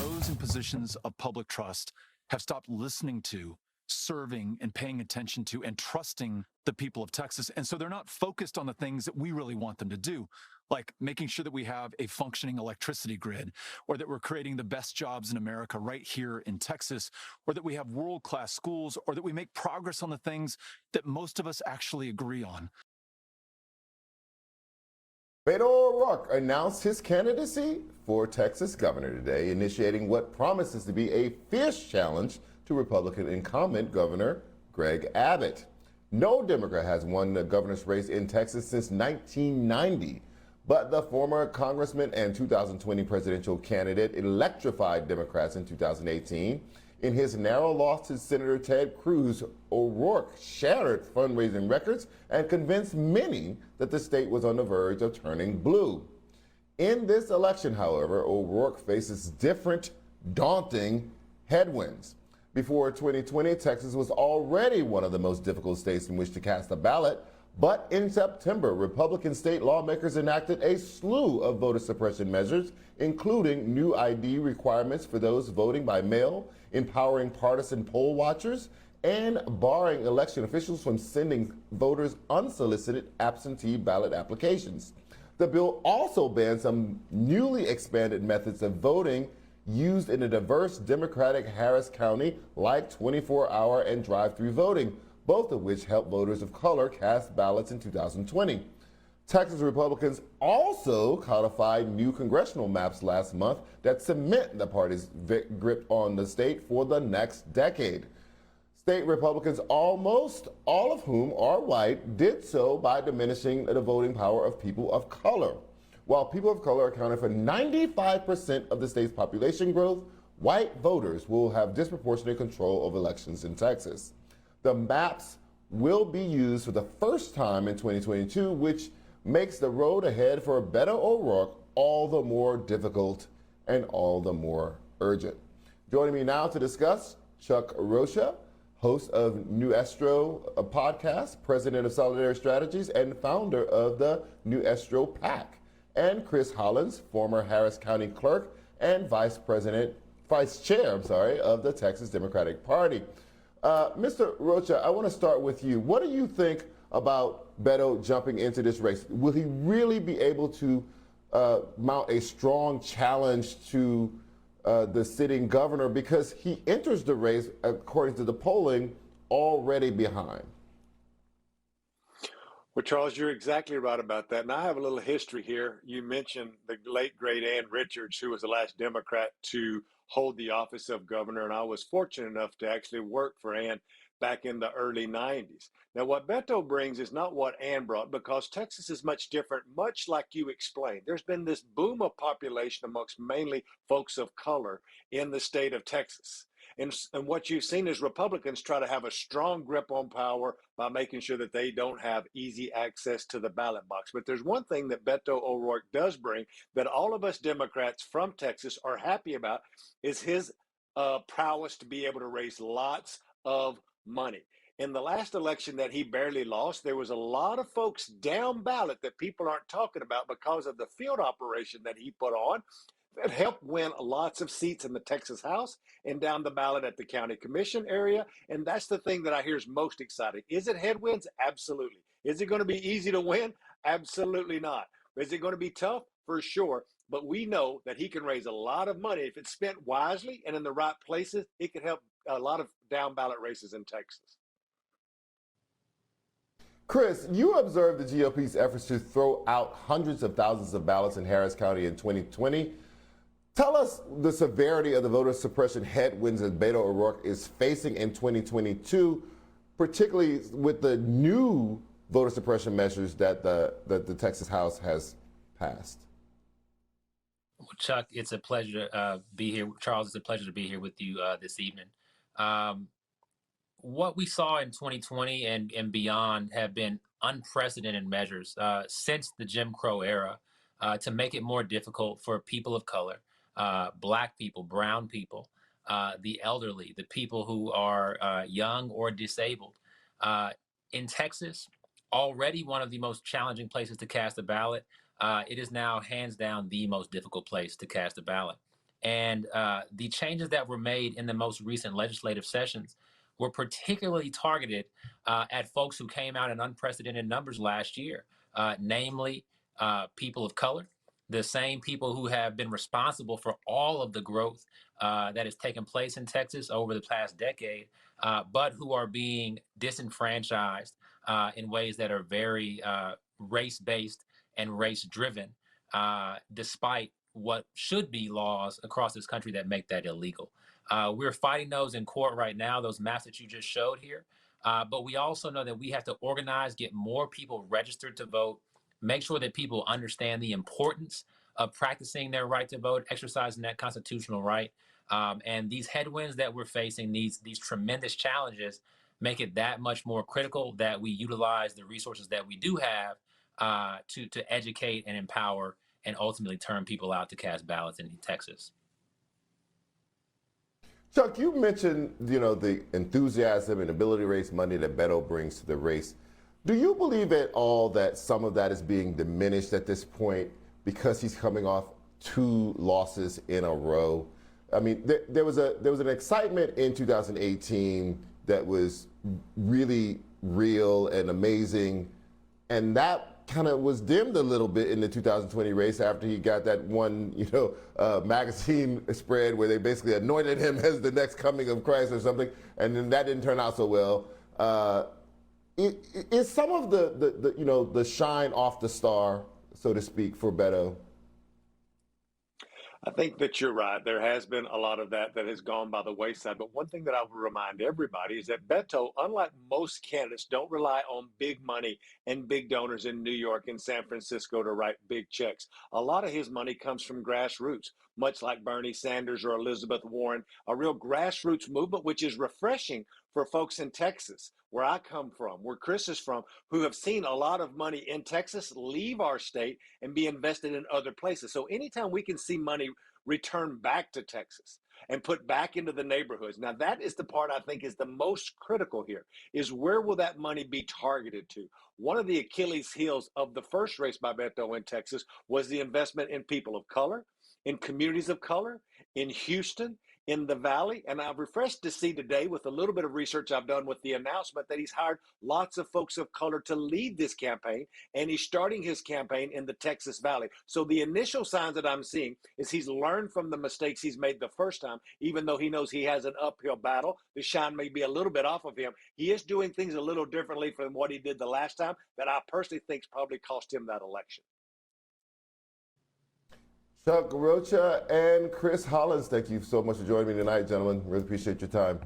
those in positions of public trust have stopped listening to, serving, and paying attention to, and trusting the people of Texas. And so they're not focused on the things that we really want them to do, like making sure that we have a functioning electricity grid, or that we're creating the best jobs in America right here in Texas, or that we have world-class schools, or that we make progress on the things that most of us actually agree on. Beto O'Rourke announced his candidacy for Texas governor today, initiating what promises to be a fierce challenge to Republican incumbent Governor Greg Abbott. No Democrat has won the governor's race in Texas since 1990, but the former congressman and 2020 presidential candidate electrified Democrats in 2018. In his narrow loss to Senator Ted Cruz, O'Rourke shattered fundraising records and convinced many that the state was on the verge of turning blue. In this election, however, O'Rourke faces different, daunting headwinds. Before 2020, Texas was already one of the most difficult states in which to cast a ballot, but in September, Republican state lawmakers enacted a slew of voter suppression measures, including new ID requirements for those voting by mail, empowering partisan poll watchers, and barring election officials from sending voters unsolicited absentee ballot applications. The bill also banned some newly expanded methods of voting used in a diverse Democratic Harris County, like 24-hour and drive-thru voting, both of which helped voters of color cast ballots in 2020. Texas Republicans also codified new congressional maps last month that cement the party's grip on the state for the next decade. State Republicans, almost all of whom are white, did so by diminishing the voting power of people of color. While people of color accounted for 95% of the state's population growth, white voters will have disproportionate control of elections in Texas. The maps will be used for the first time in 2022, which makes the road ahead for Beto O'Rourke all the more difficult and all the more urgent. Joining me now to discuss, Chuck Rocha, host of New Estro podcast, president of Solidarity Strategies, and founder of the New Estro PAC, and Chris Hollins, former Harris County clerk and vice chair of the Texas Democratic Party. Mr. Rocha, I want to start with you. What do you think about Beto jumping into this race? Will he really be able to mount a strong challenge to the sitting governor, because he enters the race, according to the polling, already behind? Well, Charles, you're exactly right about that. And I have a little history here. You mentioned the late, great Ann Richards, who was the last Democrat to hold the office of governor. And I was fortunate enough to actually work for Ann back in the early 90s. Now, what Beto brings is not what Ann brought, because Texas is much different, much like you explained. There's been this boom of population amongst mainly folks of color in the state of Texas. And what you've seen is Republicans try to have a strong grip on power by making sure that they don't have easy access to the ballot box. But there's one thing that Beto O'Rourke does bring that all of us Democrats from Texas are happy about, is his prowess to be able to raise lots of money. In the last election that he barely lost, there was a lot of folks down ballot that people aren't talking about because of the field operation that he put on that helped win lots of seats in the Texas House and down the ballot at the county commission area. And that's the thing that I hear is most exciting. Is it headwinds? Absolutely. Is it going to be easy to win? Absolutely not. Is it going to be tough? For sure. But we know that he can raise a lot of money. If it's spent wisely and in the right places, it could help a lot of down ballot races in Texas. Chris, you observed the GOP's efforts to throw out hundreds of thousands of ballots in Harris County in 2020. Tell us the severity of the voter suppression headwinds that Beto O'Rourke is facing in 2022, particularly with the new voter suppression measures that the Texas House has passed. Well, Chuck, it's a pleasure to be here. Charles, it's a pleasure to be here with you this evening. What we saw in 2020 and beyond have been unprecedented measures since the Jim Crow era to make it more difficult for people of color, Black people, brown people, the elderly, the people who are young or disabled. In Texas, already one of the most challenging places to cast a ballot, it is now hands down the most difficult place to cast a ballot. And the changes that were made in the most recent legislative sessions were particularly targeted at folks who came out in unprecedented numbers last year, namely people of color, the same people who have been responsible for all of the growth that has taken place in Texas over the past decade, but who are being disenfranchised in ways that are very race-based and race-driven, despite what should be laws across this country that make that illegal. We're fighting those in court right now, those maps that you just showed here. But we also know that we have to organize, get more people registered to vote, make sure that people understand the importance of practicing their right to vote, exercising that constitutional right. And these headwinds that we're facing, these tremendous challenges, make it that much more critical that we utilize the resources that we do have to educate and empower and ultimately turn people out to cast ballots in Texas. Chuck, you mentioned, the enthusiasm and ability to raise money that Beto brings to the race. Do you believe at all that some of that is being diminished at this point because he's coming off 2 losses in a row? I mean, there was an excitement in 2018 that was really real and amazing, and that kind of was dimmed a little bit in the 2020 race after he got that one, magazine spread where they basically anointed him as the next coming of Christ or something, and then that didn't turn out so well. Is some of the shine off the star, so to speak, for Beto? I think that you're right. There has been a lot of that has gone by the wayside. But one thing that I will remind everybody is that Beto, unlike most candidates, don't rely on big money and big donors in New York and San Francisco to write big checks. A lot of his money comes from grassroots, much like Bernie Sanders or Elizabeth Warren, a real grassroots movement, which is refreshing for folks in Texas, where I come from, where Chris is from, who have seen a lot of money in Texas leave our state and be invested in other places. So anytime we can see money return back to Texas and put back into the neighborhoods. Now, that is the part I think is the most critical here, is where will that money be targeted to? One of the Achilles heels of the first race by Beto in Texas was the investment in people of color, in communities of color, in Houston, in the Valley. And I've refreshed to see today, with a little bit of research I've done, with the announcement that he's hired lots of folks of color to lead this campaign, and he's starting his campaign in the Texas Valley. So the initial signs that I'm seeing is he's learned from the mistakes he's made the first time, even though he knows he has an uphill battle. The shine may be a little bit off of him. He is doing things a little differently from what he did the last time that I personally think probably cost him that election. Chuck Rocha and Chris Hollins, thank you so much for joining me tonight, gentlemen. Really appreciate your time.